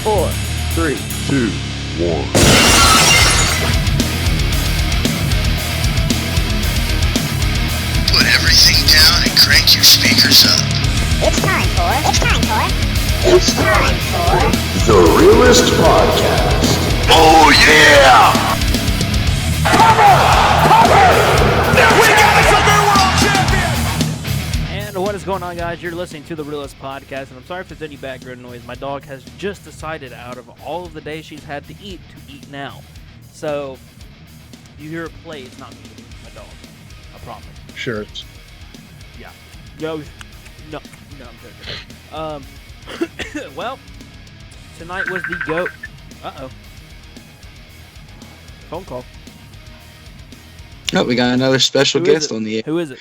4, 3, 2, 1. Put everything down and crank your speakers up. It's time for The Realest Podcast. Oh yeah! Cover! We got us a new world champion! And what is going on, guys? You're listening to the Realest Podcast, and I'm sorry if there's any background noise. My dog has just decided, out of all of the days she's had to eat now. So, you hear it play, it's not me, my dog. I promise. Sure. Yeah. No, I'm joking. Well, tonight was the GOAT. Uh-oh. Phone call. Oh, we got another special guest on the air. Who is it?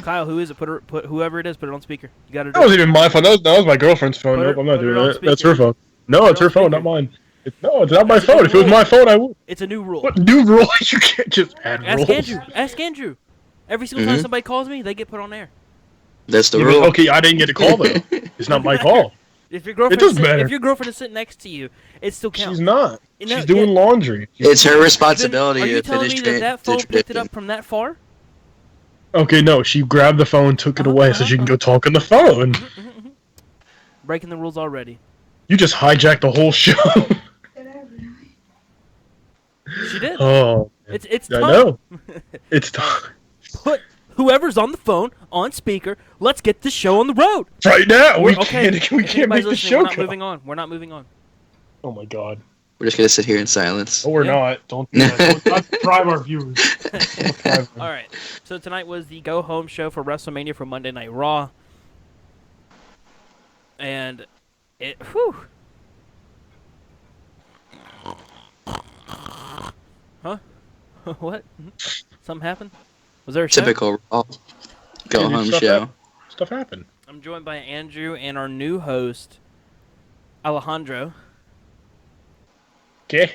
Kyle, who is it? Put whoever it is, put it on speaker. You gotta do That wasn't even my phone. That was my girlfriend's phone. Nope, I'm not doing that. That's her phone. No, it's her phone, not mine. It's not my phone. If it was my phone, I would. It's a new rule. What new rule? You can't just add rules. Ask Andrew. Every single time somebody calls me, they get put on air. That's the rule. Okay, I didn't get a call though. It's not my call. If your girlfriend is sitting next to you, it still counts. She's not. She's doing laundry. It's her responsibility Are you to telling finish me that phone picked it up from that far? Okay, no. She grabbed the phone, took it away, so she can go talk on the phone. Breaking the rules already. You just hijacked the whole show. She did. Oh, it's time. I know. It's time. Put whoever's on the phone on speaker. Let's get this show on the road Right now. We okay. can't make the show. We're not moving on. We're not moving on. Oh my god. We're just gonna sit here in silence. No, we're not. Don't do that. Don't deprive our viewers. All right. So tonight was the go home show for Wrestlemania for Monday Night Raw, and it. Whew. Huh? What? Something happened? Was there a show? Typical Raw go home show. Stuff happened. I'm joined by Andrew and our new host, Alejandro. Okay.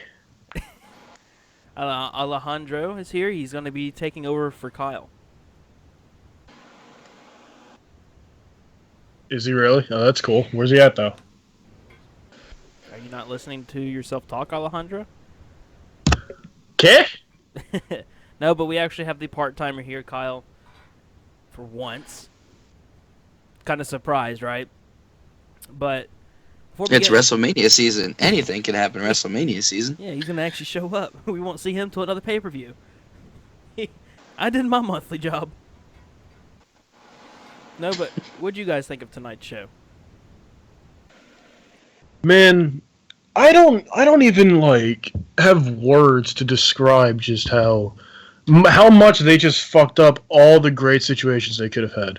Alejandro is here. He's going to be taking over for Kyle. Is he really? Oh, that's cool. Where's he at, though? Are you not listening to yourself talk, Alejandro? Okay. No, but we actually have the part-timer here, Kyle, for once. Kind of surprised, right? But it's WrestleMania season. Anything can happen in WrestleMania season. Yeah, he's going to actually show up. We won't see him till another pay-per-view. I did my monthly job. No, but what'd you guys think of tonight's show? Man, I don't even have words to describe just how much they just fucked up all the great situations they could have had.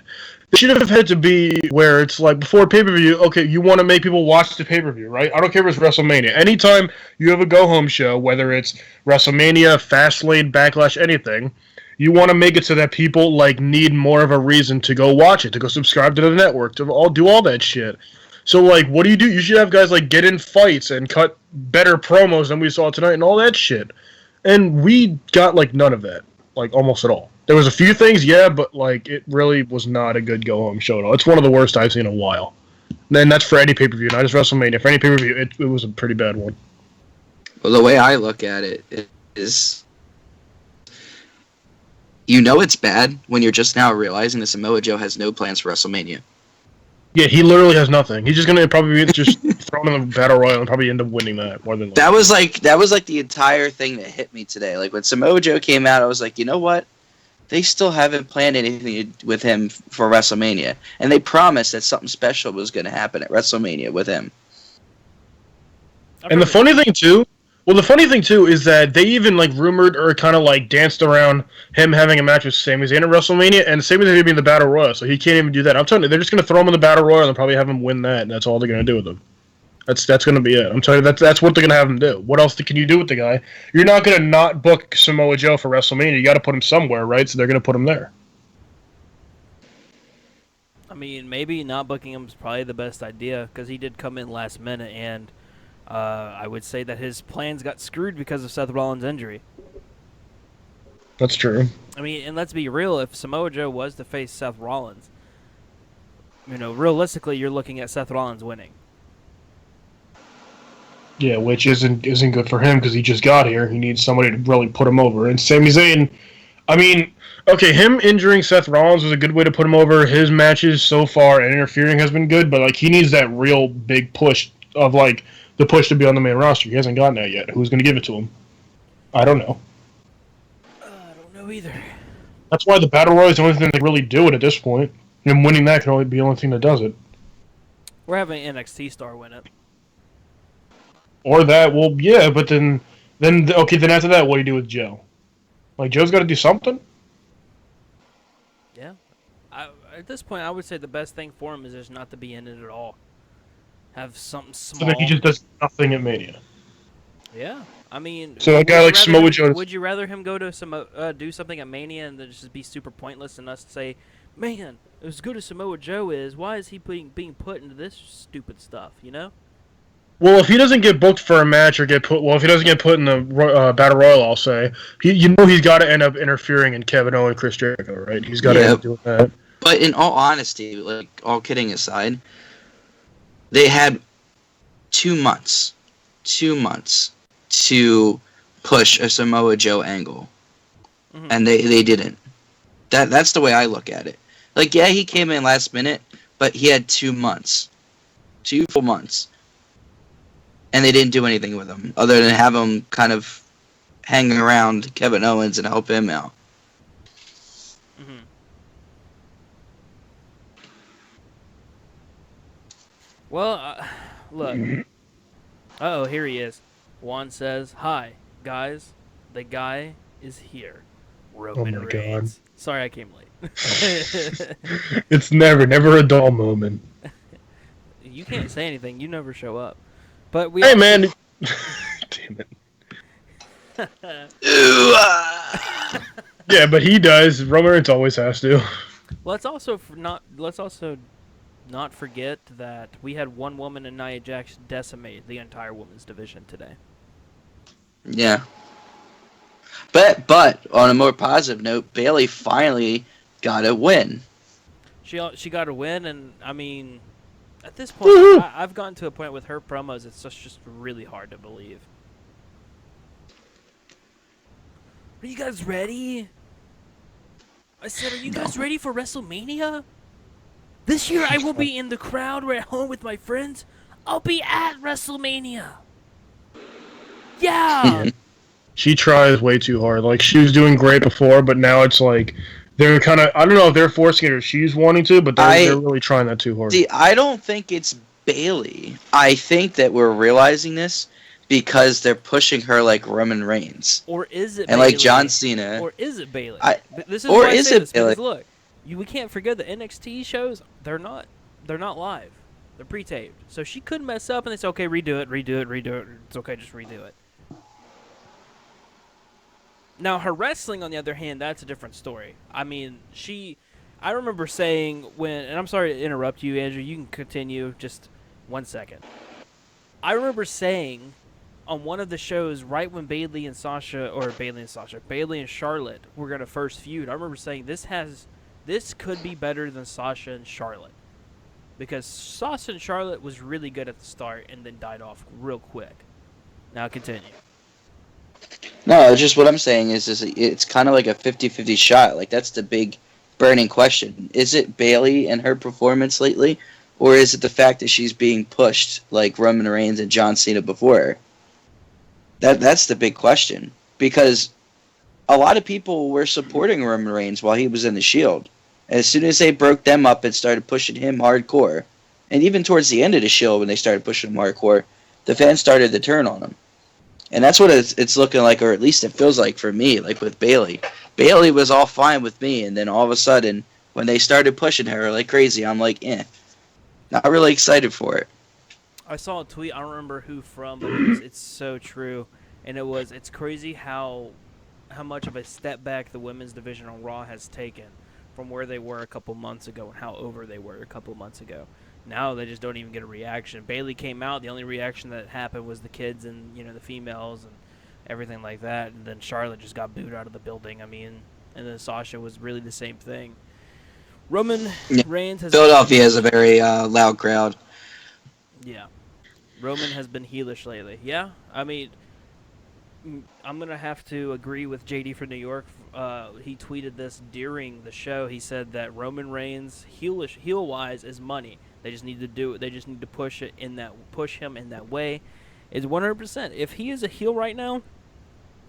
It should have had to be where it's like before pay-per-view, okay, you want to make people watch the pay-per-view, right? I don't care if it's WrestleMania. Anytime you have a go-home show, whether it's WrestleMania, Fastlane, Backlash, anything, you want to make it so that people need more of a reason to go watch it, to go subscribe to the network, to do all that shit. So what do? You should have guys get in fights and cut better promos than we saw tonight and all that shit. And we got none of that, almost at all. There was a few things, yeah, but it really was not a good go-home show at all. It's one of the worst I've seen in a while. And that's for any pay-per-view, not just WrestleMania. For any pay-per-view, it was a pretty bad one. Well, the way I look at it is, it's bad when you're just now realizing that Samoa Joe has no plans for WrestleMania. Yeah, he literally has nothing. He's just gonna probably be just thrown in the battle royal and probably end up winning that more than likely. That was the entire thing that hit me today. When Samoa Joe came out, I was like, you know what? They still haven't planned anything with him for WrestleMania, and they promised that something special was going to happen at WrestleMania with him. And the funny thing too is that they even rumored or kind of danced around him having a match with Sami Zayn at WrestleMania, and Sami Zayn being the Battle Royal, so he can't even do that. I'm telling you, they're just going to throw him in the Battle Royal and probably have him win that, and that's all they're going to do with him. That's going to be it. I'm telling you, that's what they're going to have him do. What else can you do with the guy? You're not going to not book Samoa Joe for WrestleMania. You got to put him somewhere, right? So they're going to put him there. I mean, maybe not booking him is probably the best idea because he did come in last minute, and I would say that his plans got screwed because of Seth Rollins' injury. That's true. I mean, and let's be real, if Samoa Joe was to face Seth Rollins, realistically, you're looking at Seth Rollins winning. Yeah, which isn't good for him because he just got here. He needs somebody to really put him over. And Sami Zayn, I mean, okay, him injuring Seth Rollins was a good way to put him over. His matches so far and interfering has been good, but like he needs that real big push of like the push to be on the main roster. He hasn't gotten that yet. Who's going to give it to him? I don't know. I don't know either. That's why the Battle Royale is the only thing they really do it at this point. And winning that can only be the only thing that does it. We're having an NXT star win it. Or that, well, yeah, but then okay, then after that, what do you do with Joe? Like, Joe's got to do something? Yeah. At this point, I would say the best thing for him is just not to be in it at all. Have something small. So then he just does nothing at Mania. Yeah. I mean, So a guy like Samoa Joe. Would you rather him go to do something at Mania and then just be super pointless and us say, man, as good as Samoa Joe is, why is he being put into this stupid stuff, you know? Well, if he doesn't get booked for a match or get put, well, if he doesn't get put in the Battle Royal, I'll say, he's got to end up interfering in Kevin Owens, Chris Jericho, right? He's got to end up doing that. But in all honesty, like all kidding aside, they had 2 months to push a Samoa Joe angle, and they didn't. That's the way I look at it. Like, yeah, he came in last minute, but he had 2 months, 2 full months, and they didn't do anything with him other than have him kind of hang around Kevin Owens and help him out. Mm-hmm. Well, look. Uh-oh, here he is. Juan says, "Hi, guys. The guy is here. Roman Reigns." God. Sorry I came late. It's never a dull moment. You can't say anything. You never show up. But we. Hey, man. Damn it. Yeah, but he does. Roman Reigns always has to. Let's also not forget that we had one woman in Nia Jax decimate the entire women's division today. Yeah. But on a more positive note, Bayley finally got a win. She got a win, and I mean, at this point, I've gotten to a point with her promos. It's just really hard to believe. Are you guys ready? I said, are you guys ready for WrestleMania? This year I will be in the crowd or at home with my friends. I'll be at WrestleMania. Yeah. She tries way too hard. Like, she was doing great before, but now it's like they're kind of, I don't know if they're forcing it or she's wanting to, but they're really trying that too hard. See, I don't think it's Bayley. I think that we're realizing this because they're pushing her like Roman Reigns. Or is it and Bayley? Like John Cena. Or is it Bayley? This is or why I is say it this, Bayley? because look, we can't forget the NXT shows. They're not live. They're pre-taped. So she could mess up and they say, okay, redo it. It's okay, just redo it. Now, her wrestling, on the other hand, that's a different story. I mean, I remember saying and I'm sorry to interrupt you, Andrew, you can continue, just 1 second. I remember saying on one of the shows, right when Bayley and Charlotte were going to first feud, I remember saying this could be better than Sasha and Charlotte. Because Sasha and Charlotte was really good at the start and then died off real quick. Now continue. No, just what I'm saying is it's kind of like a 50-50 shot. Like, that's the big burning question. Is it Bayley and her performance lately? Or is it the fact that she's being pushed like Roman Reigns and John Cena before her? That's the big question. Because a lot of people were supporting Roman Reigns while he was in the Shield. As soon as they broke them up and started pushing him hardcore, and even towards the end of the Shield when they started pushing him hardcore, the fans started to turn on him. And that's what it's looking like, or at least it feels like for me, like with Bayley. Bayley was all fine with me, and then all of a sudden, when they started pushing her like crazy, I'm like, not really excited for it. I saw a tweet, I don't remember who from, but it's so true. And it's crazy how much of a step back the women's division on Raw has taken from where they were a couple months ago and how over they were a couple months ago. Now they just don't even get a reaction. Bayley came out. The only reaction that happened was the kids and the females and everything like that. And then Charlotte just got booed out of the building. I mean, and then Sasha was really the same thing. Roman Reigns has... Philadelphia has a very loud crowd. Yeah. Roman has been heelish lately. Yeah, I mean, I'm gonna have to agree with JD from New York. He tweeted this during the show. He said that Roman Reigns heel wise is money. They just need to do it. They just need to push him in that way. Is 100%. If he is a heel right now,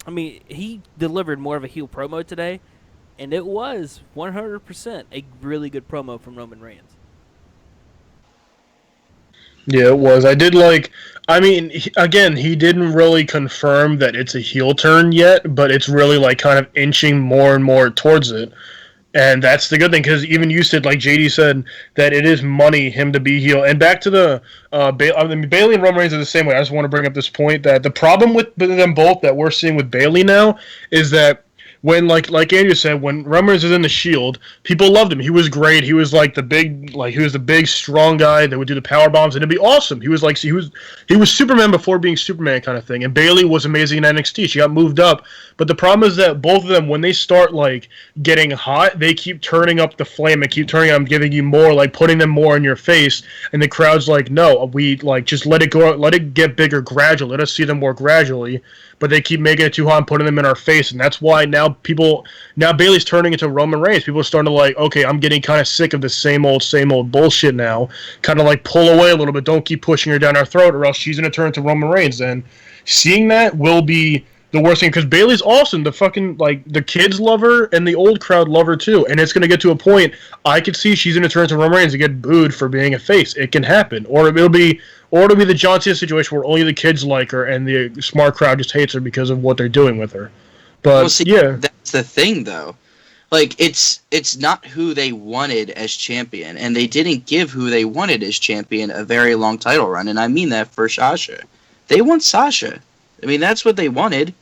I mean, he delivered more of a heel promo today, and it was 100% a really good promo from Roman Reigns. Yeah, it was. I did like. I mean, again, he didn't really confirm that it's a heel turn yet, but it's really like kind of inching more and more towards it. And that's the good thing, because even you said, like JD said, that it is money him to be heel. And back to the, I mean, Bailey and Roman Reigns are the same way. I just want to bring up this point that the problem with them both that we're seeing with Bailey now is that when, like Andrew said, when Roman Reigns was in the Shield, people loved him. He was great. He was like he was the big strong guy that would do the power bombs, and it'd be awesome. He was Superman before being Superman kind of thing. And Bailey was amazing in NXT. She got moved up, but the problem is that both of them, when they start like getting hot, they keep turning up the flame and keep turning them, giving you more, like putting them more in your face, and the crowd's like, no, we like just let it go, let it get bigger gradually, let us see them more gradually, but they keep making it too hot and putting them in our face, and that's why now Bailey's turning into Roman Reigns. People are starting to like, okay, I'm getting kind of sick of this same old bullshit now, kind of like pull away a little bit, don't keep pushing her down our throat, or else she's going to turn into Roman Reigns, and seeing that will be the worst thing, because Bailey's awesome. The fucking, like, the kids love her and the old crowd love her too. And it's going to get to a point I could see she's going to turn to Roman Reigns and get booed for being a face. It can happen. Or it'll be the John Cena situation where only the kids like her and the smart crowd just hates her because of what they're doing with her. But Well, see, yeah, that's the thing, though. Like, it's not who they wanted as champion, and they didn't give who they wanted as champion a very long title run, and I mean that for Sasha. They want Sasha. I mean, that's what they wanted.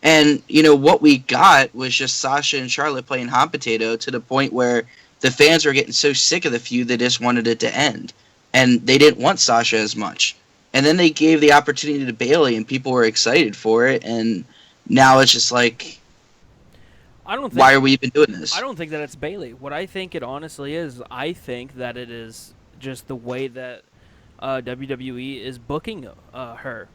And, you know, what we got was just Sasha and Charlotte playing hot potato to the point where the fans were getting so sick of the feud they just wanted it to end. And they didn't want Sasha as much. And then they gave the opportunity to Bailey, and people were excited for it, and now it's just like, why are we even doing this? I don't think that it's Bailey. What I think it honestly is, I think that it is just the way that WWE is booking her.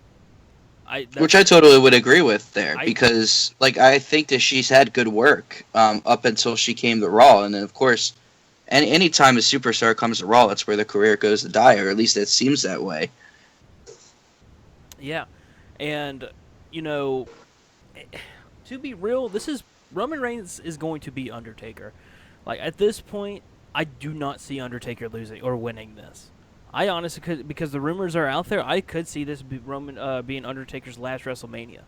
Which I totally would agree with there, because like I think that she's had good work up until she came to Raw, and then of course, any time a superstar comes to Raw, that's where their career goes to die, or at least it seems that way. Yeah, and you know, to be real, Roman Reigns is going to be Undertaker. Like at this point, I do not see Undertaker losing or winning this. I honestly could, because the rumors are out there, I could see this being Undertaker's last WrestleMania.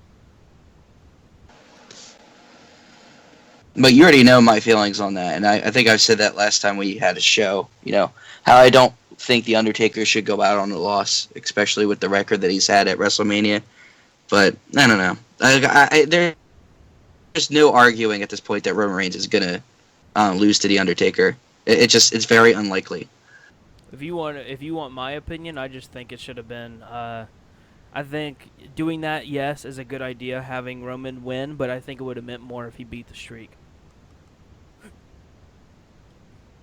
But you already know my feelings on that, and I think I've said that last time we had a show, you know, how I don't think The Undertaker should go out on a loss, especially with the record that he's had at WrestleMania. But I don't know. There's no arguing at this point that Roman Reigns is going to lose to The Undertaker. It's very unlikely. If you want my opinion, I just think it should have been. I think doing that, yes, is a good idea, having Roman win, but I think it would have meant more if he beat the streak.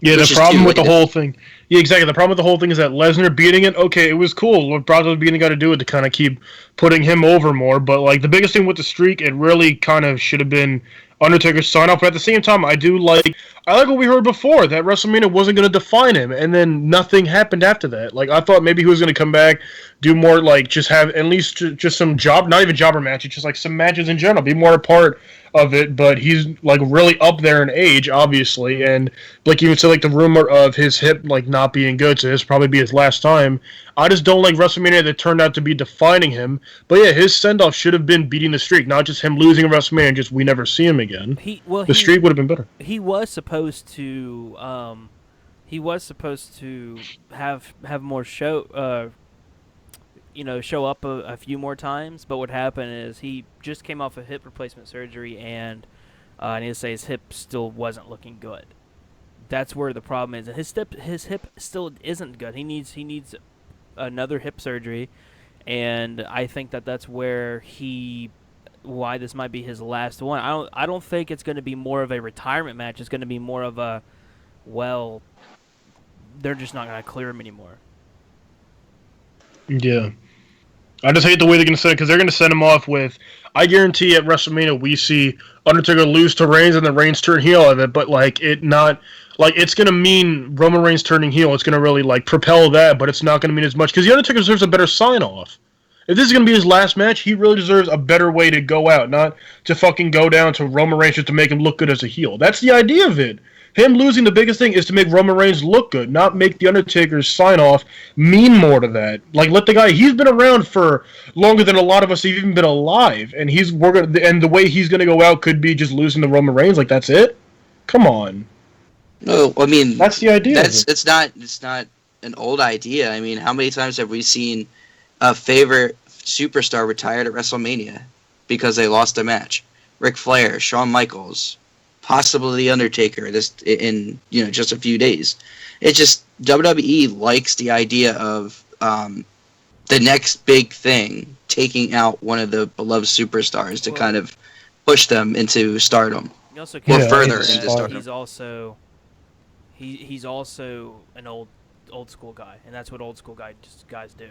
Yeah, the problem with the whole thing. Yeah, exactly. The problem with the whole thing is that Lesnar beating it, okay, it was cool. What Brock beating got to do it to kind of keep putting him over more. But like the biggest thing with the streak, it really kind of should have been Undertaker's sign off. But at the same time, I like what we heard before, that WrestleMania wasn't going to define him, and then nothing happened after that. Like I thought maybe he was going to come back, do more, like just have at least just some not even jobber matches, just like some matches in general, be more a part of it. But he's like really up there in age, obviously, and like even said, like the rumor of his hip like not being good, so this will probably be his last time. I just don't like WrestleMania that turned out to be defining him. But yeah, his send-off should have been beating the streak, not just him losing a WrestleMania and just we never see him again. The streak would have been better. He was supposed to have more show show up a few more times, but what happened is he just came off a hip replacement surgery, and I need to say his hip still wasn't looking good. That's where the problem is. And his hip still isn't good. He needs another hip surgery, and I think that's where why this might be his last one. I don't think it's going to be more of a retirement match. It's going to be more of a, well, they're just not going to clear him anymore. Yeah. I just hate the way they're going to send it because they're going to send him off with. I guarantee at WrestleMania we see Undertaker lose to Reigns and then Reigns turn heel of it, but like it not like it's going to mean Roman Reigns turning heel. It's going to really like propel that, but it's not going to mean as much because the Undertaker deserves a better sign off. If this is going to be his last match, he really deserves a better way to go out, not to fucking go down to Roman Reigns just to make him look good as a heel. That's the idea of it. Him losing, the biggest thing is to make Roman Reigns look good, not make the Undertaker's sign-off mean more to that. Like, let the guy, he's been around for longer than a lot of us have even been alive, and and the way he's going to go out could be just losing to Roman Reigns, like, that's it? Come on. No, I mean... That's the idea. It's not an old idea. I mean, how many times have we seen a favorite superstar retired at WrestleMania because they lost a match? Ric Flair, Shawn Michaels... possibly The Undertaker in just a few days. It's just WWE likes the idea of the next big thing taking out one of the beloved superstars to kind of push them into stardom You also or can't further forget into that stardom. he's also an old school guy, and that's what old school guys do.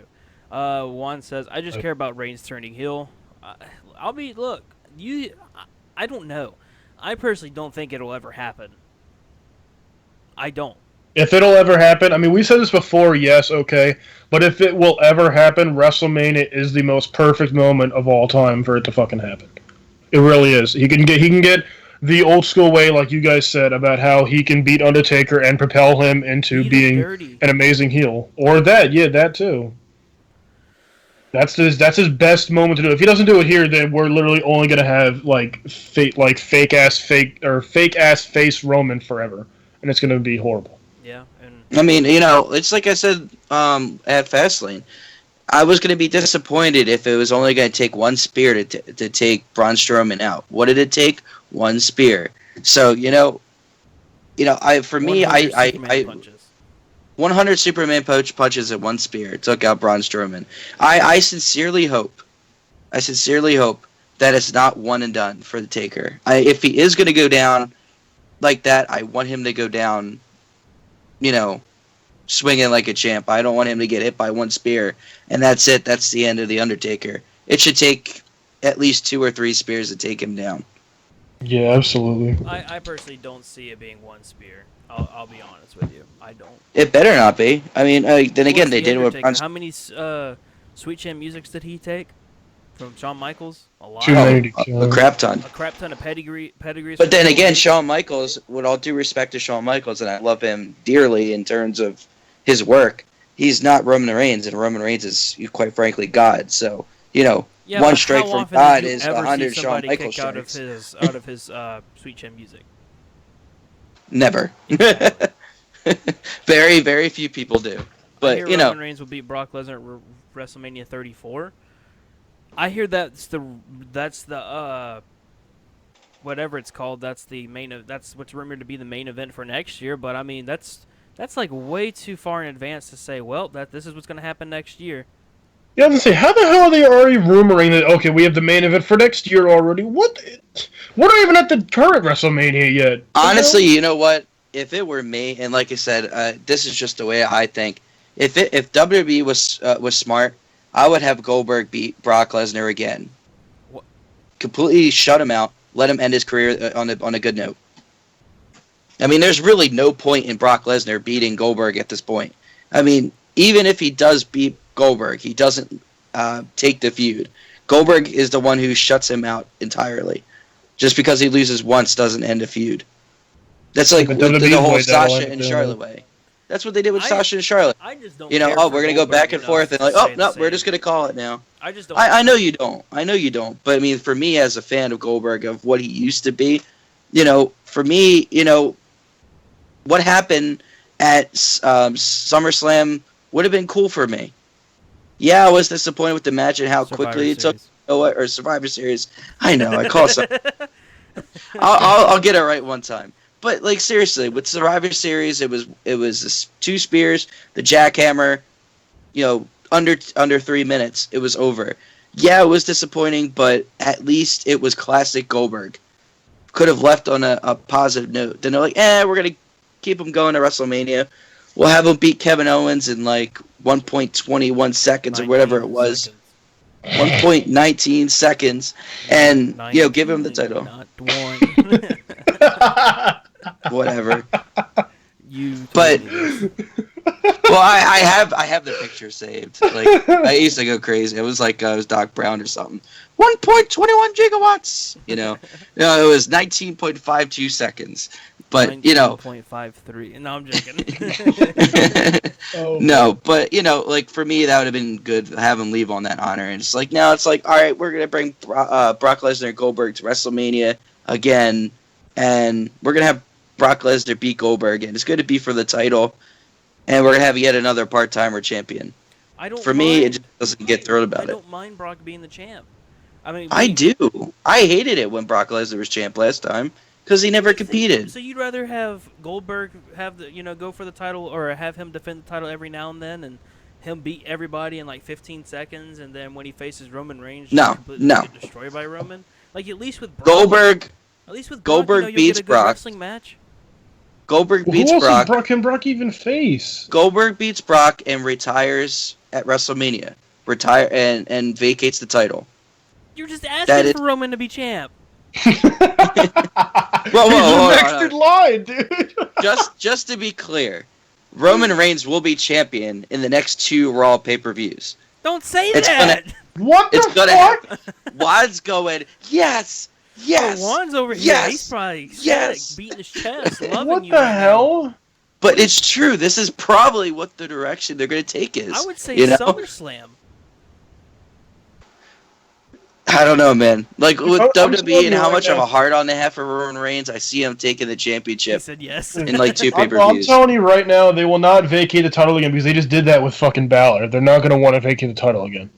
Juan says, "I just care about Reigns turning heel." I don't know. I personally don't think it'll ever happen. I don't. If it'll ever happen, I mean, we said this before, yes, okay, but if it will ever happen, WrestleMania is the most perfect moment of all time for it to fucking happen. It really is. He can get the old school way, like you guys said, about how he can beat Undertaker and propel him into being an amazing heel. Or that too. That's his best moment to do. If he doesn't do it here, then we're literally only gonna have fake ass face Roman forever, and it's gonna be horrible. Yeah, and I mean, it's like I said at Fastlane. I was gonna be disappointed if it was only gonna take one spear to take Braun Strowman out. What did it take? One spear. So I 100 Superman punches and one spear took out Braun Strowman. I sincerely hope that it's not one and done for the Taker. If he is going to go down like that, I want him to go down, swinging like a champ. I don't want him to get hit by one spear, and that's it. That's the end of the Undertaker. It should take at least 2 or 3 spears to take him down. Yeah, absolutely. I personally don't see it being one spear. I'll be honest with you. I don't. It better not be. I mean, then again, they did with How many Sweet Chin musics did he take from Shawn Michaels? A lot. A crap ton. A crap ton of pedigrees. But then again, Shawn Michaels, with all due respect to Shawn Michaels, and I love him dearly in terms of his work, he's not Roman Reigns, and Roman Reigns is, quite frankly, God. So, one strike from God is 100 Shawn Michaels strikes. Out of his Sweet Chin music. Never. Very, very few people do. But Roman Reigns will beat Brock Lesnar at WrestleMania 34. I hear that's the whatever it's called. That's what's rumored to be the main event for next year. But I mean, that's like way too far in advance to say, well, this is what's going to happen next year. Yeah, I was gonna say, how the hell are they already rumoring that? Okay, we have the main event for next year already. What? We're not even at the current WrestleMania yet. Honestly, you know what? If it were me, and like I said, this is just the way I think. If WWE was smart, I would have Goldberg beat Brock Lesnar again. What? Completely shut him out. Let him end his career on a good note. I mean, there's really no point in Brock Lesnar beating Goldberg at this point. I mean, even if he does beat Goldberg, he doesn't take the feud. Goldberg is the one who shuts him out entirely. Just because he loses once doesn't end a feud. That's like the whole Sasha and Charlotte way. That's what they did with Sasha and Charlotte. I just don't. We're gonna go back and forth and we're just gonna call it now. I just don't. I know you don't. But I mean, for me as a fan of Goldberg, of what he used to be, for me, what happened at SummerSlam would have been cool for me. Yeah, I was disappointed with the match and how quickly it took. Or Survivor Series. I know. I call something. I'll get it right one time. But like seriously, with Survivor Series, it was the 2 spears, the jackhammer. Under 3 minutes, it was over. Yeah, it was disappointing, but at least it was classic Goldberg. Could have left on a positive note. Then they're like, we're gonna keep him going to WrestleMania. We'll have him beat Kevin Owens in like 1.21 seconds or whatever it was. 1.19 seconds, and give him the title. Not one. Whatever. You. But well, I have the picture saved. Like I used to go crazy. It was like I was Doc Brown or something. 1.21 gigawatts. No, it was 19.52 seconds. But 19.53. No, I'm joking. No, but like for me, that would have been good to have him leave on that honor. And it's like now, it's like, all right, we're gonna bring Brock Lesnar and Goldberg to WrestleMania again, and we're gonna have Brock Lesnar beat Goldberg, and it's going to be for the title, and we're going to have yet another part-timer champion. Me, it just doesn't get thrilled about it. I don't mind Brock being the champ. I do. I hated it when Brock Lesnar was champ last time because he never competed. So you'd rather have Goldberg have the go for the title, or have him defend the title every now and then, and him beat everybody in like 15 seconds, and then when he faces Roman Reigns, completely get destroyed by Roman? Like at least with Brock, Goldberg beats get a good Brock. wrestling match. Goldberg beats who else Brock. Can Brock even face? Goldberg beats Brock and retires at WrestleMania. And vacates the title. You're just asking for Roman to be champ. Whoa, next in line, dude. just to be clear, Roman Reigns will be champion in the next 2 Raw pay-per-views. Don't say that. What the fuck? Wad's going, yes. Oh, Juan's over here. Yes. He's probably beating his chest, loving what you. What the hell? Now. But it's true. This is probably what the direction they're going to take is. I would say SummerSlam. I don't know, man. Like with WWE and how much of a hard-on they have for Roman Reigns, I see him taking the championship. He said yes. In like 2 pay-per-views. I'm telling you right now, they will not vacate the title again because they just did that with fucking Balor. They're not going to want to vacate the title again.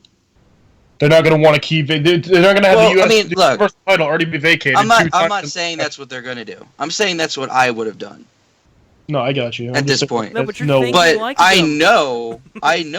They're not going to want to keep it. They're not going to have the US title already be vacated. I'm not saying that's what they're going to do. I'm saying that's what I would have done. No, I got you. At this point. No, but you're thinking like I know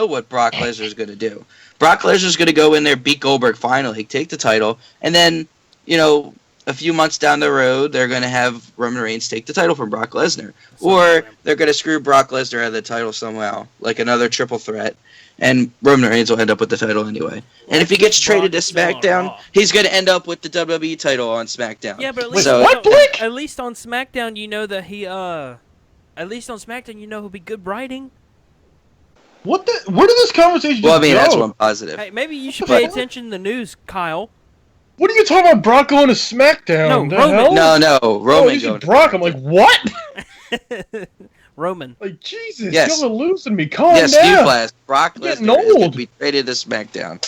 what Brock Lesnar is going to do. Brock Lesnar is going to go in there, beat Goldberg finally, take the title, and then, a few months down the road, they're going to have Roman Reigns take the title from Brock Lesnar. Or they're going to screw Brock Lesnar out of the title somehow, like another triple threat. And Roman Reigns will end up with the title anyway. And if he gets traded to SmackDown, he's going to end up with the WWE title on SmackDown. Yeah, but at least, at least on SmackDown, you know that he, at least on SmackDown, you know he'll be good writing. Where did this conversation go? That's one positive. Hey, maybe you should pay attention to the news, Kyle. What are you talking about, Brock going to SmackDown? No, Roman. No, Roman going to Brock. I'm like, what? Roman. Like, Jesus, yes. y'all are losing me. Calm down. Newsflash. Brock Lesnar is going to be traded to SmackDown.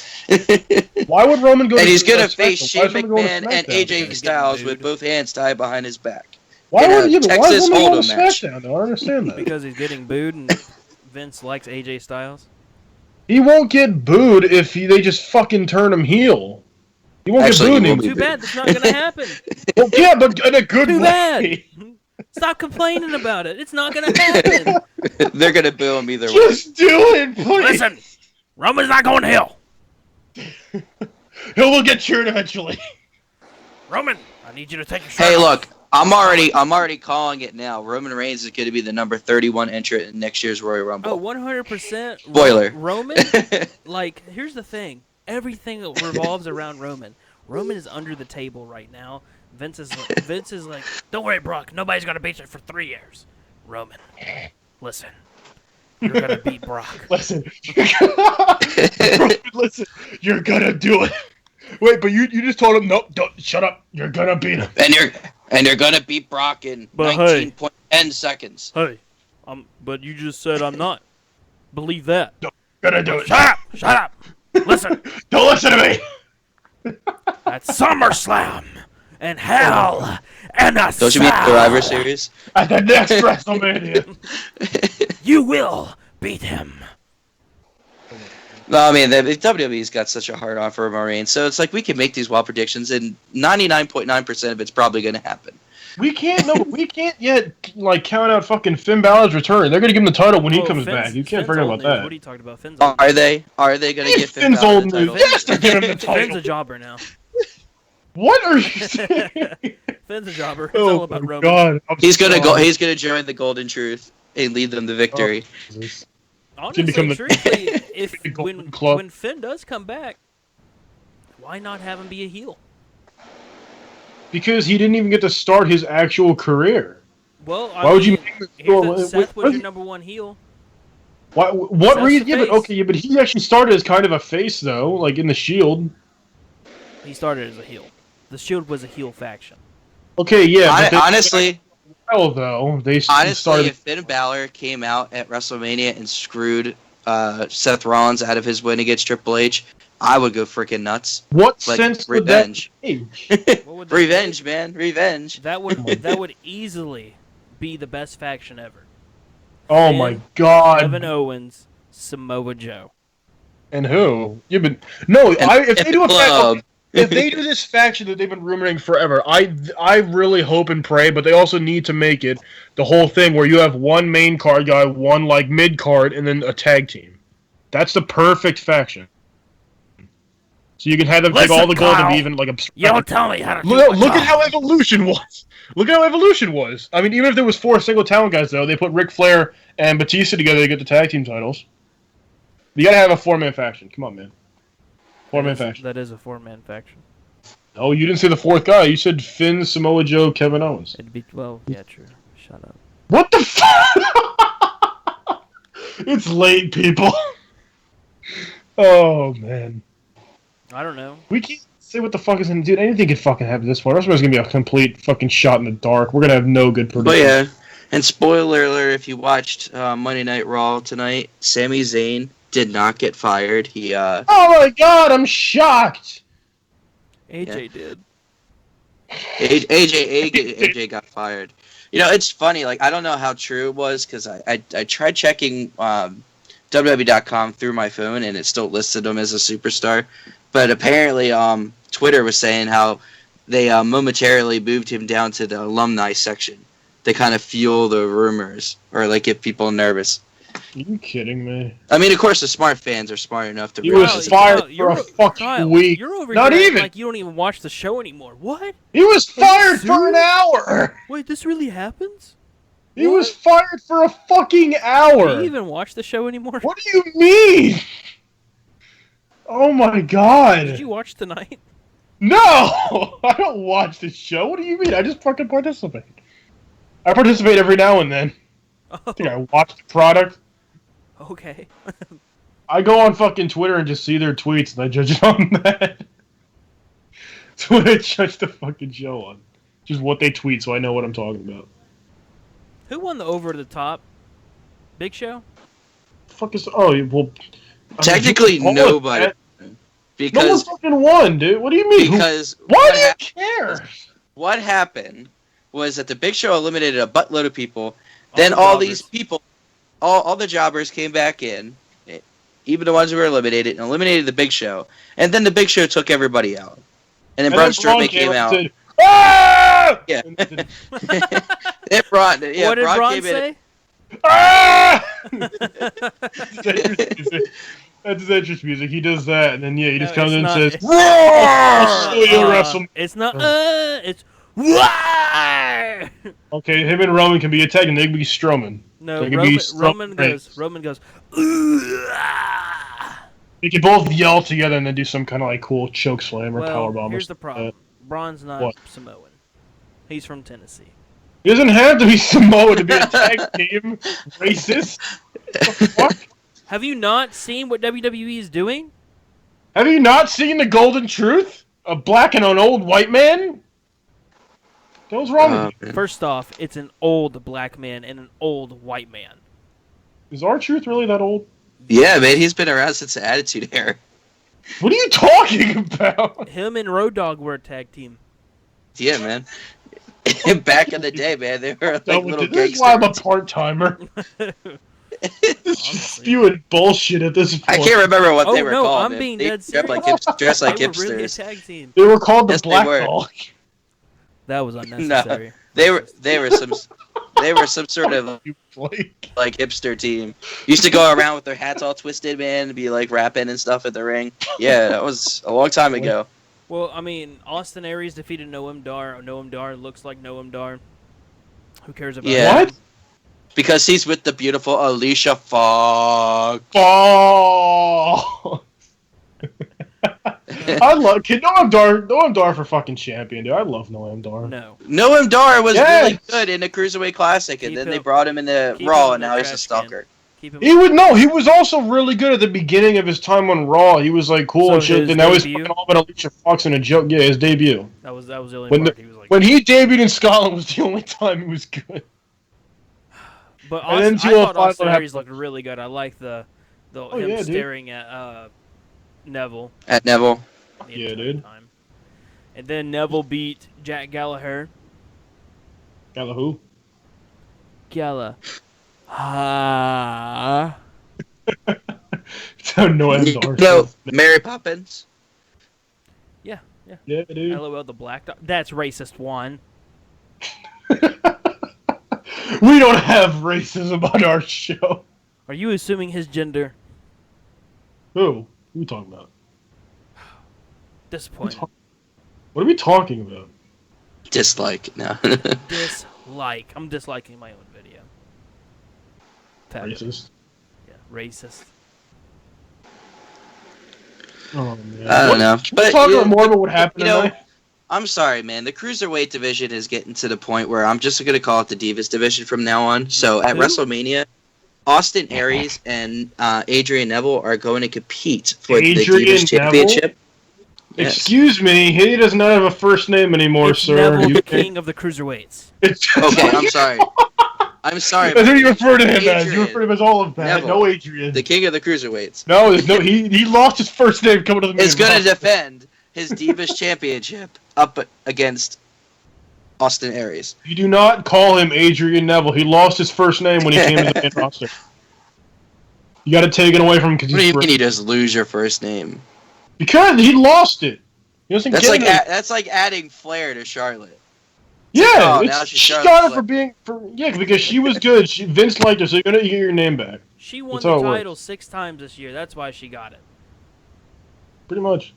Why would Roman go to SmackDown? And he's going to face Shane McMahon and AJ Styles with both hands tied behind his back. Why would Roman go to SmackDown? I don't understand that. Because he's getting booed and Vince likes AJ Styles. He won't get booed if they just fucking turn him heel. He won't get booed. Too bad. That's not going to happen. Well, yeah, but in a good way. Bad. Stop complaining about it. It's not going to happen. They're going to boo him either way. Just do it, please. Listen, Roman's not going heel. He will get cheered eventually. Roman, I need you to take your shirt off. Hey, off. Look, I'm already calling it now. Roman Reigns is going to be the number 31 entrant in next year's Royal Rumble. Oh, 100%. Spoiler. Roman, like, here's the thing. Everything revolves around Roman. Roman is under the table right now. Vince is like, don't worry, Brock. Nobody's going to beat you for 3 years. Roman, listen. You're going to beat Brock. Listen, you're going to do it. Wait, but you just told him, no, don't, shut up. You're going to beat him. And you're going to beat Brock in 19.10 seconds. Hey, but you just said I'm not. Believe that. No, gonna do it. Shut up. Listen. Don't listen to me. At SummerSlam and Hell and a Don't you mean the Survivor Series? At the next WrestleMania. You will beat him. No, I mean, the WWE's got such a hard on for Roman Reigns, so it's like we can make these wild predictions, and 99.9% of it's probably going to happen. We can't yet count out fucking Finn Balor's return. They're going to give him the title when he comes back. You can't forget about that. What are you talking about? Finn's Are they going to give Finn Finn's Balor old the title? news? Yes, they're giving him the title. Finn's a jobber now. What are you saying? Finn's a jobber. It's all about Roman. God, he's gonna join the Golden Truth and lead them to victory. Honestly, truthfully, when Finn does come back, Why not have him be a heel? Because he didn't even get to start his actual career. Well, Why would you make him Seth was your number one heel. What Seth's reason? the Yeah, but face. okay, yeah, but he actually started as kind of a face though, like in the Shield. He started as a heel. The Shield was a heel faction. Okay, yeah. But Honestly, though they honestly, started. if Finn Balor came out at WrestleMania and screwed Seth Rollins out of his win against Triple H, I would go freaking nuts. What Like, sense revenge. would that make? What would that Revenge, be? man, revenge. That would easily be the best faction ever. Oh Finn, my God! Kevin Owens, Samoa Joe. And who? Yeah, but no. If they do a Club. if they do this faction that they've been rumoring forever, I really hope and pray, but they also need to make it the whole thing where you have one main card guy, one like mid card, and then a tag team. That's the perfect faction. So you can have them take all the gold and be even like You don't tell me how to do Look at how Evolution was. Look at how Evolution was. I mean, even if there was 4 single talent guys, though, they put Ric Flair and Batista together to get the tag team titles. You gotta have a 4-man faction. Come on, man. 4-man faction. That is a 4-man faction. Oh, you didn't say the 4th guy. You said Finn, Samoa Joe, Kevin Owens. It'd be yeah, true. Shut up. What the fuck? It's late, people. Oh man. I don't know. We can't say what the fuck is in. Dude, anything could fucking happen at this point. WrestleMania's gonna be a complete fucking shot in the dark. We're gonna have no good predictions. But yeah, and spoiler alert: if you watched Monday Night Raw tonight, Sami Zayn did not get fired. He Oh my God, I'm shocked. AJ did. AJ got fired. You know, it's funny. Like, I don't know how true it was because I tried checking WWE.com through my phone and it still listed him as a superstar. But apparently, Twitter was saying how they momentarily moved him down to the alumni section to kind of fuel the rumors or like get people nervous. Are you kidding me? I mean, of course, the smart fans are smart enough to He realize was it. fired for a fucking week. You're over Not here even. like you don't even watch the show anymore. What? He was fired for an serious? hour. Wait, this really happens? He was fired for a fucking hour. Do you even watch the show anymore? What do you mean? Oh my God. Did you watch tonight? No! I don't watch the show. What do you mean? I just fucking participate. I participate every now and then. Oh, I think I watch the product. okay. I go on fucking Twitter and just see their tweets and I judge it on that. That's what I judge the fucking show on. Just what they tweet so I know what I'm talking about. Who won the over the top? Big Show? Fuck is... Oh, well... Technically, nobody. No one Because fucking won, dude. What do you mean? because Why do you care? what happened was that the Big Show eliminated a buttload of people. Then the all jobbers. these people, all the jobbers came back in, even the ones who were eliminated, and eliminated the Big Show. And then the Big Show took everybody out. And then Braun Strowman came out. Said, ah! Yeah. And then- Then Braun, yeah, what did Braun came in. say? Ah! That's his entrance music. He does that, and then he just No, comes it's in and not- says, it's- "Roar! I'll show you wrestle." It's not it's Roar! Okay, him and Roman can be a tag, and they can be Strowman. No, They can be Roman Strowman. goes They can both yell together and then do some kind of like cool choke slam or well, powerbomb. here's the problem. Braun's not What? Samoan. He's from Tennessee. He doesn't have to be Samoa to be a tag team. Racist. What the fuck? Have you not seen what WWE is doing? Have you not seen the Golden Truth? A black and an old white man? What's wrong with you? First off, it's an old black man and an old white man. Is our truth really that old? Yeah, man, he's been around since the Attitude Era. What are you talking about? Him and Road Dogg were a tag team. Yeah, man. Back in the day, man, they were like little This is why I'm a gangsters. part-timer. Honestly. Spewing bullshit at this point. I can't remember what they Oh, were no, called. I'm man. being They dead dressed like, serious. dressed like They were really a hipsters. tag team. They were called the Yes, they Black were. Hawk. That was No, unnecessary. they were some sort of You Blake. like hipster team. Used to go around with their hats all twisted, man, and be like rapping and stuff at the ring. Yeah, that was a long time ago. Well, I mean, Austin Aries defeated Noam Dar. Noam Dar looks like Noam Dar. Who cares about Yeah. What? Because he's with the beautiful Alicia Fox. Oh. I love Noam Dar for fucking champion, dude. I love Noam Dar. No. Noam Dar was Yes! really good in the Cruiserweight Classic, and Keep then they him- brought him in the keep Raw, him and in now the he's a trash stalker. Keep him. He was also really good at the beginning of his time on Raw. He was like cool So and shit. his And now he's debut? fucking all about Alicia Fox and a joke. Yeah, his debut. That was the only When part he was like. When he debuted in Scotland was the only time he was good. But and then Austin, I thought 205 Austin would have- Aries looked really good. I like him yeah, dude. staring at Neville. At Neville. the Yeah, entire dude. time. And then Neville beat Jack Gallagher. Gala who? Ah. It's how Noam Dar. No, Mary Poppins. Yeah. Yeah, dude. LOL the Black Dog. That's racist one. We don't have racism on our show. Are you assuming his gender? Who? Who are we talking about? Disappointed. What are we talking about? Dislike. No. Dislike. I'm disliking my own video. Fabulous. Racist. Yeah, racist. Oh man. I don't know. Can we But talk you- about more about what happened you know, tonight? I'm sorry, man. The Cruiserweight division is getting to the point where I'm just going to call it the Divas division from now on. So at Who? WrestleMania, Austin Aries and Adrian Neville are going to compete for the Adrian Divas Championship. Yes. Excuse me, he does not have a first name anymore, It's sir. Neville, You the can't- king of the cruiserweights. Okay, I'm sorry. I'm sorry. That's what you refer to him as. You Adrian refer to him as all of that. Neville. No Adrian. The king of the Cruiserweights No, there's no. He lost his first name coming to the main is going to roster. defend his Divas Championship up against Austin Aries. You do not call him Adrian Neville. He lost his first name when he came to the main roster. You got to take it away from him because What do he's you mean you just lose your first name? because he lost it. He doesn't That's get like it. that's like adding Flair to Charlotte. Yeah, Oh, it's- now she's she Charlotte got it Flair. for being because she was good. Vince liked her, so you're gonna get your name back. She won That's how the it works. title 6 times this year. That's why she got it. Pretty much.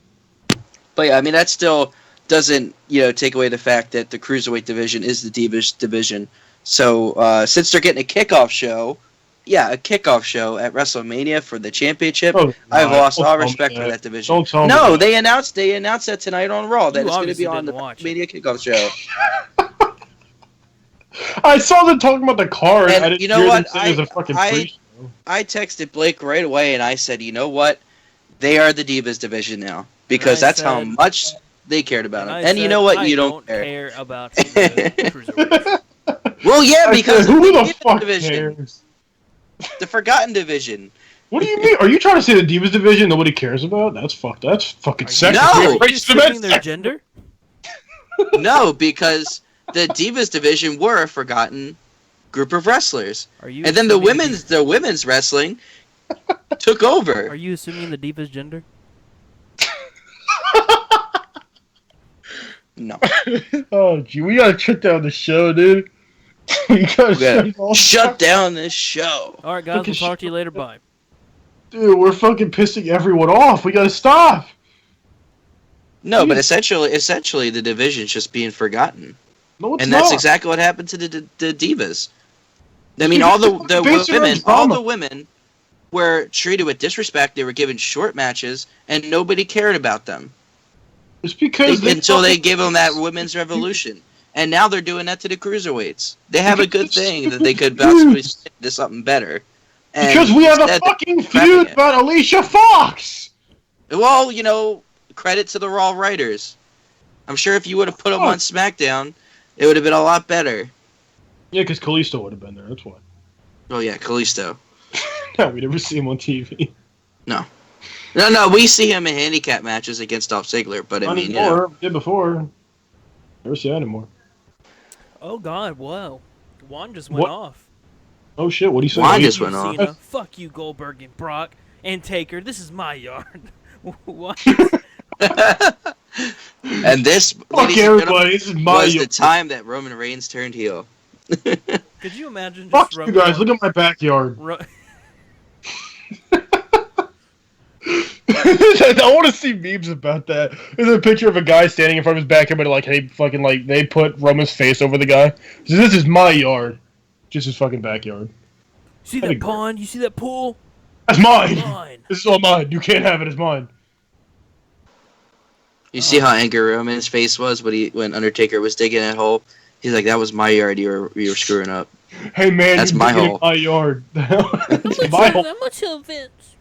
But yeah, I mean that still doesn't take away the fact that the Cruiserweight division is the Divas division. So since they're getting a kickoff show, a kickoff show at WrestleMania for the championship. Oh, I've God, lost don't all tell me respect for that. that division. Don't tell me No, that. they announced that tonight on Raw that You it's going to obviously be on the didn't watch it. WrestleMania kickoff show. I saw them talking about the card. And I didn't you know hear what? them say it was a fucking pre-show. I texted Blake right away and I said, you know what? They are the Divas division now because I that's how said- much they cared about him. I And you said, know what? I You don't care. care about the cruiserweights. Well, yeah, I because said, of who the the Divas fuck division, cares? the Forgotten division. What do you mean? Are you trying to say the Divas division nobody cares about? That's fucked. That's fucking sexist. No! We're Are you racist assuming against their sex- gender? No, because the Divas division were a forgotten group of wrestlers, Are you and then the assuming women's wrestling took over. Are you assuming the diva's gender? No, Oh, gee, we gotta shut down the show, dude. We gotta shut down this show. All right, guys. Fucking We'll talk to you later. Bye. Dude, we're fucking pissing everyone off. We gotta stop. No, but essentially, the division's just being forgotten. No, it's And that's not. exactly what happened to the divas. I mean, all the Based on women, drama. all the women were treated with disrespect. They were given short matches, and nobody cared about them It's because until they gave them that women's revolution. And now they're doing that to the cruiserweights. They have a good thing that they could possibly spin into something better. And because we have a instead they're fucking crapping feud it. about Alicia Fox. Well, credit to the Raw writers. I'm sure if you would have put them on SmackDown, it would have been a lot better. Yeah, because Kalisto would have been there. That's why. Oh yeah, Kalisto. No, we never see him on TV. No, we see him in handicap matches against Dolph Ziggler, but I Not mean, anymore. Did before. Never see that anymore. Oh God! Whoa. Juan just What? went off. Oh shit! What do you say? Juan Fuck just you, went off. Cena. Fuck you, Goldberg and Brock and Taker. This is my yard. What? and this, Fuck ladies and everybody. gentlemen, This is my. was the time that Roman Reigns turned heel. Could you imagine? Just Fuck you Roman guys! Look at my backyard. I want to see memes about that. There's a picture of a guy standing in front of his backyard, but they put Roman's face over the guy. So this is my yard, just his fucking backyard. See That'd that be pond? You see that pool? That's mine. Mine. This is all mine. You can't have it. It's mine. You see how angry Roman's face was when Undertaker was digging that hole? He's like, that was my yard you were screwing up. Hey man, That's you're my digging in hole. my yard. It's my hole. I'm gonna tell Vince.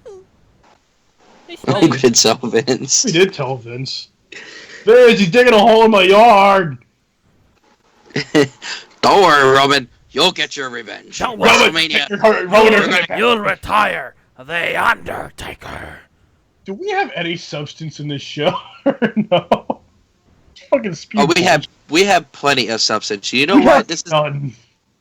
I'm gonna tell Vince. We did tell Vince. Vince, he's digging a hole in my yard. Don't worry, Roman. You'll get your revenge. Don't worry. WrestleMania. You'll retire the Undertaker. Do we have any substance in this show? No. Fucking speed. Oh, we have plenty of substance. You know what? This is. Done.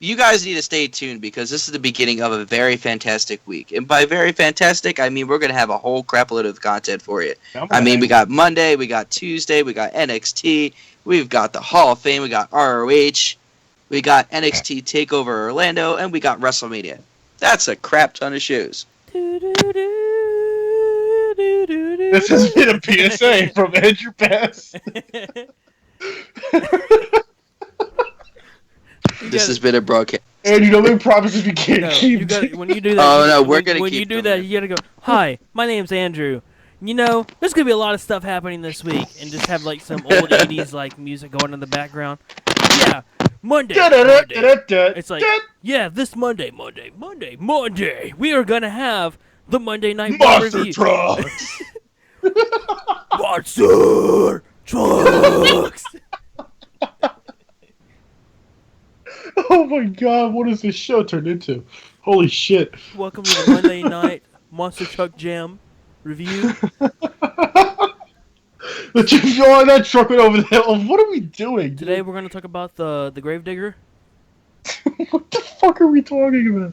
You guys need to stay tuned because this is the beginning of a very fantastic week. And by very fantastic, I mean we're going to have a whole crap load of content for you. I mean, we got Monday, we got Tuesday, we got NXT, we've got the Hall of Fame, we got ROH, we got NXT TakeOver Orlando, and we got WrestleMania. That's a crap ton of shows. This has been a PSA from Andrew Bass. This has been a broadcast. And you don't make promises you can't keep. When you do that, Oh, no, we're gonna when keep you do them. that, you gotta go. Hi, my name's Andrew. You know, there's gonna be a lot of stuff happening this week, and just have like some old '80s like music going in the background. Yeah, Monday. It's like, yeah, this Monday, we are gonna have the Monday Night Raw Monster review. trucks. Monster trucks. Oh my god, what has this show turned into? Holy shit. Welcome to the Monday Night Monster Truck Jam review. That truck went over the hill. What are we doing? Today we're going to talk about the Gravedigger. What the fuck are we talking about?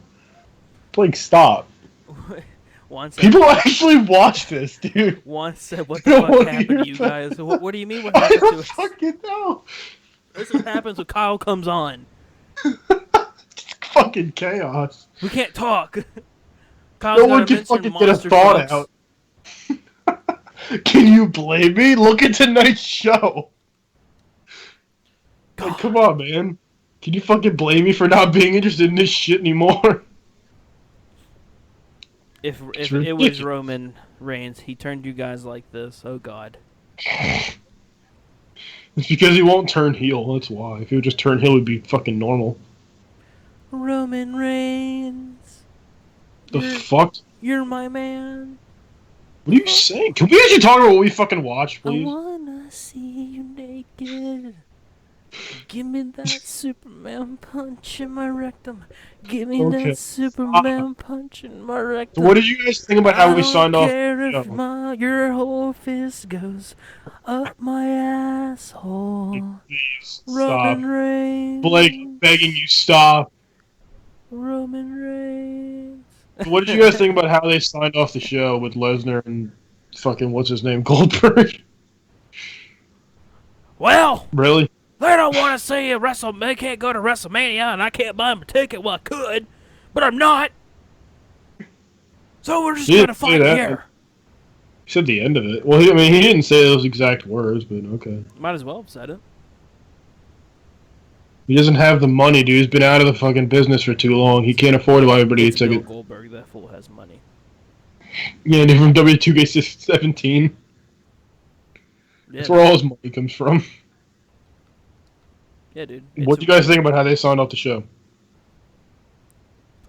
Like, stop. Juan said, People actually watch this, dude. Juan said, what the fuck happened to you guys? What do you mean what I happened to don't us? fucking know. This is what happens when Kyle comes on. Fucking chaos. We can't talk. Kyle's No one gotta can mention fucking get a monster thought trucks. out. Can you blame me? Look at tonight's show. God. Like, come on, man. Can you fucking blame me for not being interested in this shit anymore? If it ridiculous. was Roman Reigns, he turned you guys like this. Oh, God. It's because he won't turn heel, that's why. If he would just turn heel, it'd be fucking normal. Roman Reigns. The You're- fuck? You're my man. What are you saying? Can we actually talk about what we fucking watched, I please? wanna see you naked. Give me that Superman punch in my rectum. Give me Okay. that Superman punch in my rectum. So what did you guys think about how we signed I off? don't care if No. your whole fist goes up my asshole. Please, Roman stop. Reigns. Blake, begging you, stop. Roman Reigns. What did you guys think about how they signed off the show with Lesnar and fucking, what's his name, Goldberg? Well, Really? they don't want to see a they can't go to WrestleMania, and I can't buy them a ticket. Well, I could, but I'm not. So we're just You gonna didn't say fight that. here. He said the end of it. Well, he didn't say those exact words, but okay. Might as well have said it. He doesn't have the money, dude. He's been out of the fucking business for too long. He can't afford to buy everybody a It's Bill ticket. Goldberg. That fool has money. Yeah, and from W2K17. Yeah, That's where all his money comes from. yeah, dude. What do you guys think about how they signed off the show?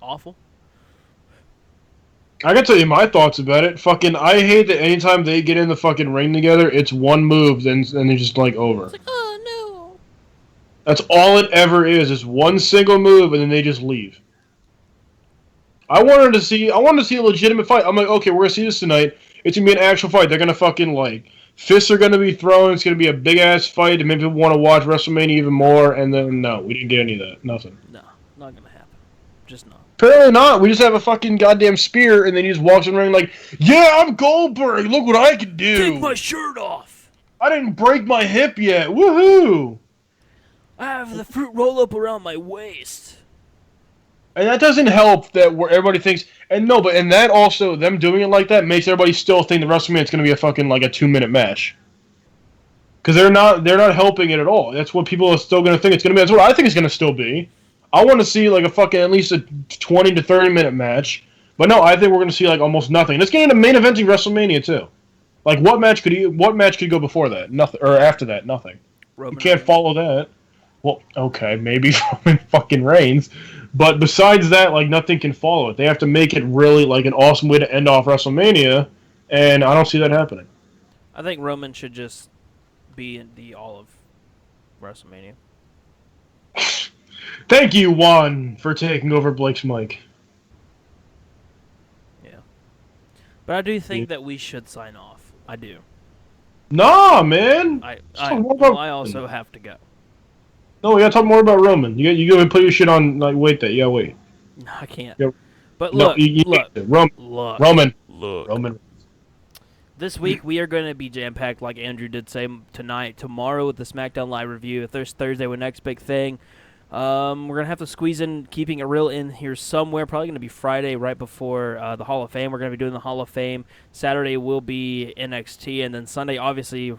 Awful. I can tell you my thoughts about it. Fucking, I hate that anytime they get in the fucking ring together, it's one move, then they're just like over. It's like, oh no. That's all it ever is one single move, and then they just leave. I wanted to see a legitimate fight. I'm like, okay, we're gonna see this tonight. It's gonna be an actual fight. They're gonna fucking like fists are gonna be thrown. It's gonna be a big ass fight, and maybe people want to watch WrestleMania even more. And then no, we didn't get any of that. Nothing. No, not gonna happen. Just not. Apparently not. We just have a fucking goddamn spear, and then he just walks in the ring like, yeah, I'm Goldberg. Look what I can do. Take my shirt off. I didn't break my hip yet. Woohoo! I have the fruit roll up around my waist. And that doesn't help that where everybody thinks, and that also, them doing it like that makes everybody still think the WrestleMania is going to be a fucking, like, a 2-minute match. Because they're not helping it at all. That's what people are still going to think it's going to be. That's what I think it's going to still be. I want to see, like, a fucking, at least a 20 to 30-minute match. But no, I think we're going to see, like, almost nothing. And it's getting into main eventing WrestleMania, too. Like, what match could go before that? Nothing. Or after that? Nothing. Roman You can't Reigns. follow that. Well, okay, maybe Roman fucking Reigns. But besides that, like, nothing can follow it. They have to make it really, like, an awesome way to end off WrestleMania, and I don't see that happening. I think Roman should just be in the all of WrestleMania. Thank you, Juan, for taking over Blake's mic. Yeah. But I do think that we should sign off. I do. Nah, man! I Roman. also have to go. No, we gotta talk more about Roman. You gotta put your shit on, like, wait that. Yeah, wait. No, I can't. Yeah. But No, look, you look, Roman. look. Roman. This week we are going to be jam-packed, like Andrew did say tonight. Tomorrow with the SmackDown Live review. If there's Thursday with next big thing, we're going to have to squeeze in Keeping It Real in here somewhere. Probably going to be Friday right before the Hall of Fame. We're going to be doing the Hall of Fame. Saturday will be NXT, and then Sunday, obviously,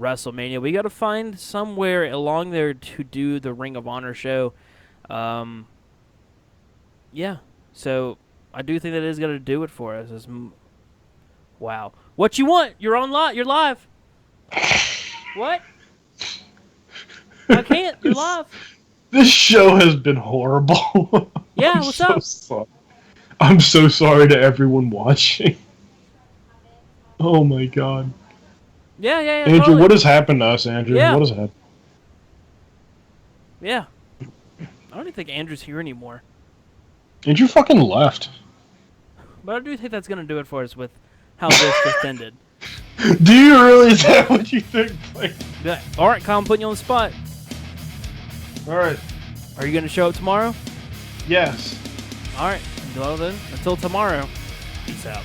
WrestleMania. We got to find somewhere along there to do the Ring of Honor show. Yeah, so I do think that is going to do it for us. Wow. What you want? You're on live. You're live. What? I can't. You're live. This show has been horrible. Yeah, what's up? Sorry. I'm so sorry to everyone watching. Oh my god. Yeah. Andrew, Totally. what has happened to us, Andrew? Yeah. What has happened? Yeah. I don't even think Andrew's here anymore. Andrew fucking left. But I do think that's going to do it for us with how this just ended. Do you really? Is that what you think? Like, Yeah. All right, Kyle, I'm putting you on the spot. alright. Are you going to show up tomorrow? Yes. All right. Well, then, until tomorrow, peace out.